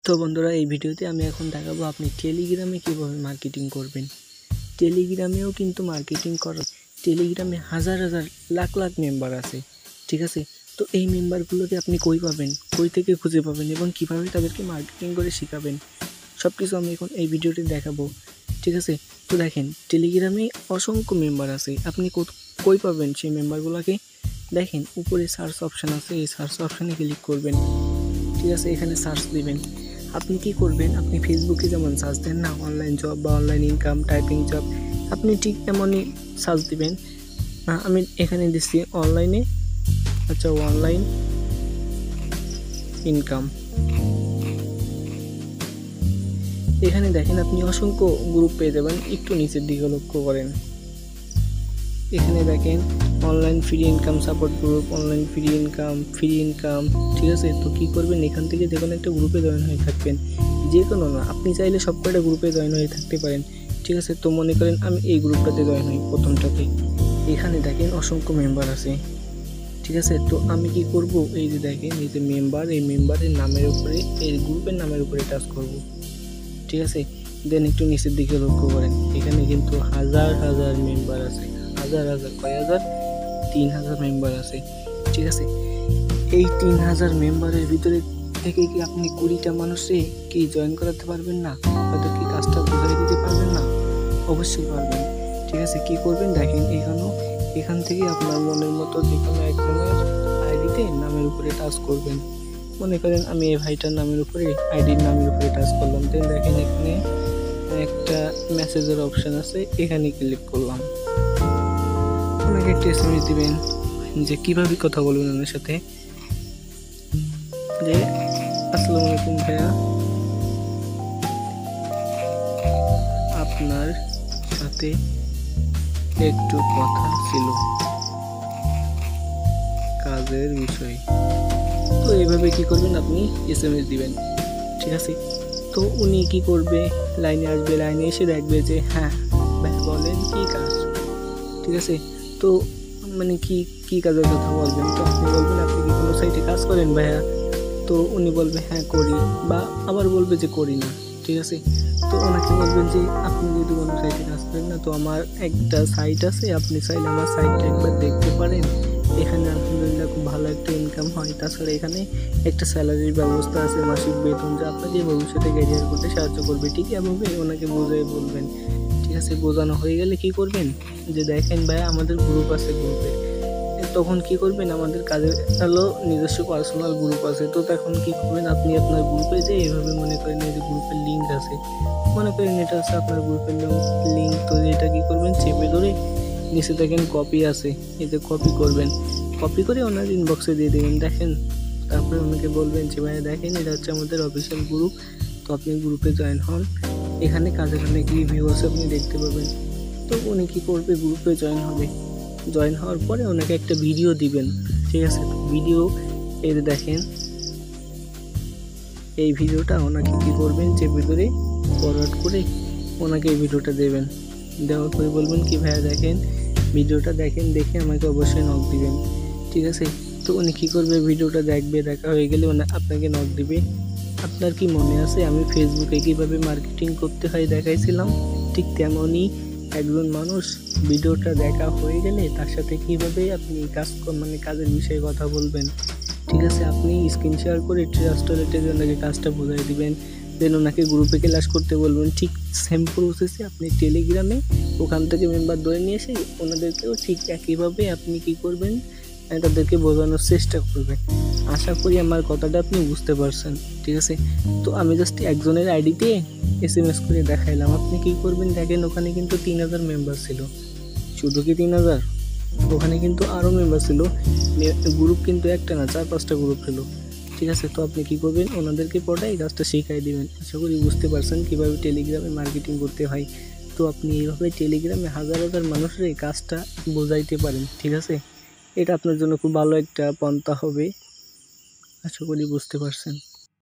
তো বন্ধুরা এই ভিডিওতে আমি এখন দেখাবো আপনি টেলিগ্রামে কিভাবে মার্কেটিং করবেন। টেলিগ্রামেও কিন্তু মার্কেটিং করা, টেলিগ্রামে হাজার হাজার লাখ লাখ মেম্বার আছে, ঠিক আছে। তো এই মেম্বারগুলোকে আপনি কই পাবেন, কই থেকে খুঁজে পাবেন এবং কিভাবে তাদেরকে মার্কেটিং করে শেখাবেন, সব কিছু আমি এখন এই ভিডিওতে দেখাবো, ঠিক আছে। তো দেখেন টেলিগ্রামে অসংখ্য মেম্বার আছে, আপনি কই পাবেন সেই মেম্বারগুলোকে। দেখেন উপরে সার্চ অপশান আছে, এই সার্চ অপশানে ক্লিক করবেন, ঠিক আছে। এখানে সার্চ দিবেন। আপনি কি করবেন, আপনি ফেসবুকে যেমন সার্চ দেন না অনলাইন জব বা অনলাইন ইনকাম টাইপিং জব, আপনি ঠিক এমনই সার্চ দিবেন। আমি এখানে দিচ্ছি অনলাইনে, আচ্ছা অনলাইন ইনকাম। এখানে দেখেন আপনি অসংখ্য গ্রুপ পেয়ে যাবেন, একটু নিচের দিকে লক্ষ্য করেন। এখানে দেখেন online free income support group, online free income, ঠিক আছে। তো কী করবেন, এখান থেকে যে কোনো একটা গ্রুপে জয়েন হয়ে থাকবেন, যে কোনো না, আপনি চাইলে সব কয়টা গ্রুপে জয়েন হয়ে থাকতে পারেন, ঠিক আছে। তো মনে করেন আমি এই গ্রুপটাতে জয়েন হই, প্রথমটাতে। এখানে দেখেন অসংখ্য মেম্বার আছে, ঠিক আছে। তো আমি কি করব, এই যে দেখেন এই যে মেম্বার, এই মেম্বারের নামের উপরে, এই গ্রুপের নামের উপরে টাচ করব, ঠিক আছে। দেন একটু নিচের দিকে লক্ষ্য করেন, এখানে কিন্তু হাজার হাজার মেম্বার আছে, হাজার হাজার, কয় হাজার, 3000 মেম্বার আছে, ঠিক আছে। এই 3000 মেম্বারের ভিতরে থেকে কি আপনি 20টা মানুষে কি জয়েন করাতে পারবেন না, তাদের কি কাজটা বুঝাই দিতে পারবেন না? অবশ্যই পারবেন, ঠিক আছে। কি করবেন দেখেন, এখান থেকে আপনার মনের মতো যে কোনো একজনের আইডিতে নামের উপরে টাচ করবেন। মনে করেন আমি এই ভাইটার নামের উপরে, আইডির নামের উপরে টাচ করলাম। দেন দেখেন এখানে একটা মেসেজের অপশান আছে, এখানে ক্লিক করলাম। ওনাকে একটা এসএমএস দিবেন যে কীভাবে কথা বলবেন ওনার সাথে, যে আসসালামু আলাইকুম ভাইয়া, আপনার সাথে একটু কথা ছিল কাজের বিষয়ে। তো এইভাবে কি করবেন, আপনি এসএমএস দিবেন, ঠিক আছে। তো উনি কি করবে, লাইনে আসবে, লাইনে এসে দেখবে যে হ্যাঁ ভাই বলেন কি কাজ, ঠিক আছে। তো মানে কি কাজের কথা বলবেন, তো আপনি বলবেন আপনি কি কোনো সাইটে কাজ করেন ভাইয়া, তো উনি বলবে হ্যাঁ করি, বা আবার বলবে যে করি না, ঠিক আছে। তো ওনাকে বলবেন যে আপনি যদি কোনো সাইটে কাজ করেন না, তো আমার একটা সাইট আছে, আপনি চাইলে আমার সাইটটা একবার দেখতে পারেন, এখানে আলহামদুলিল্লাহ খুব ভালো একটা ইনকাম হয়, তাছাড়া এখানে একটা স্যালারির ব্যবস্থা আছে, মাসিক বেতন, যা আপনাকে ভবিষ্যতে ক্যারিয়ার করতে সাহায্য করবে, ঠিক এভাবে ওনাকে বোঝাই বলবেন, ঠিক আছে। বোঝানো হয়ে গেলে কি করবেন, যে দেখেন ভাই আমাদের গ্রুপ আছে, গ্রুপে তখন কি করবেন, আমাদের কাজের হলো নিজস্ব পার্সোনাল গ্রুপ আছে। তো তখন কি করবেন, আপনি আপনার গ্রুপে যে এইভাবে মনে করেন এই যে গ্রুপের লিঙ্ক আছে, মনে করেন এটা হচ্ছে আপনার গ্রুপের লিঙ্ক, তো এটা কি করবেন, চেপে ধরে নিচে দেখেন কপি আছে, এতে কপি করবেন, কপি করে ওনার ইনবক্সে দিয়ে দেবেন। দেখেন তারপরে ওনাকে বলবেন যে ভাই দেখেন এটা হচ্ছে আমাদের অফিসিয়াল গ্রুপ, তো আপনি গ্রুপে জয়েন হন, এখানে কাজের অনেক রিভিউ আছে আপনি দেখতে পাবেন। তো উনি কী করবে, গ্রুপে জয়েন হবে, জয়েন হওয়ার পরে ওনাকে একটা ভিডিও দিবেন, ঠিক আছে। ভিডিও এই দেখেন এই ভিডিওটা ওনাকে কী করবেন, যে ভিতরে ফরওয়ার্ড করে ওনাকে এই ভিডিওটা দেবেন, দেওয়ার পরে বলবেন কি ভাইয়া দেখেন ভিডিওটা দেখেন, দেখে আমাকে অবশ্যই নক দিবেন, ঠিক আছে। তো উনি কী করবে, ভিডিওটা দেখবে, দেখা হয়ে গেলে আপনাকে নক দিবে। আপনার কি মনে আছে আমি ফেসবুকে কীভাবে মার্কেটিং করতে হয় দেখাইছিলাম, ঠিক তেমনই একজন মানুষ ভিডিওটা দেখা হয়ে গেলে তার সাথে কীভাবে আপনি কাজের বিষয়ে কথা বলবেন, ঠিক আছে। আপনি স্ক্রিন শেয়ার করে ট্রাস্টলেটের ওনাকে কাজটা বোঝাই দিবেন, দেন ওনাকে গ্রুপে ক্লাস করতে বলবেন। ঠিক সেম প্রসেসে আপনি টেলিগ্রামে ওখান থেকে মেম্বার ধরে নিয়ে এসে ওনাদেরকেও ঠিক একইভাবে আপনি কি করবেন, তাদেরকে বোঝানোর চেষ্টা করবেন। আশা করি আমার কথাটা আপনি বুঝতে পারছেন, ঠিক আছে। তো আমি জাস্ট একজনের আইডিতে এসএমএস করে দেখাইলাম, আপনি কি করবেন দেখেন ওখানে কিন্তু 3000 মেম্বার ছিল, শুধু কি 3000, ওখানে কিন্তু আরও মেম্বার ছিল, গ্রুপ কিন্তু একটা না 4-5টা গ্রুপ ছিল, ঠিক আছে। তো আপনি কি করবেন, ওনাদেরকে পড়াই কাজটা শিখাই দিবেন। আশা করি বুঝতে পারছেন কীভাবে টেলিগ্রামে মার্কেটিং করতে হয়। তো আপনি এইভাবে টেলিগ্রামে হাজার হাজার মানুষের এই কাজটা বোঝাইতে পারেন, ঠিক আছে। এটা আপনার জন্য খুব ভালো একটা পন্থা হবে, আশা করি বুঝতে পারছেন।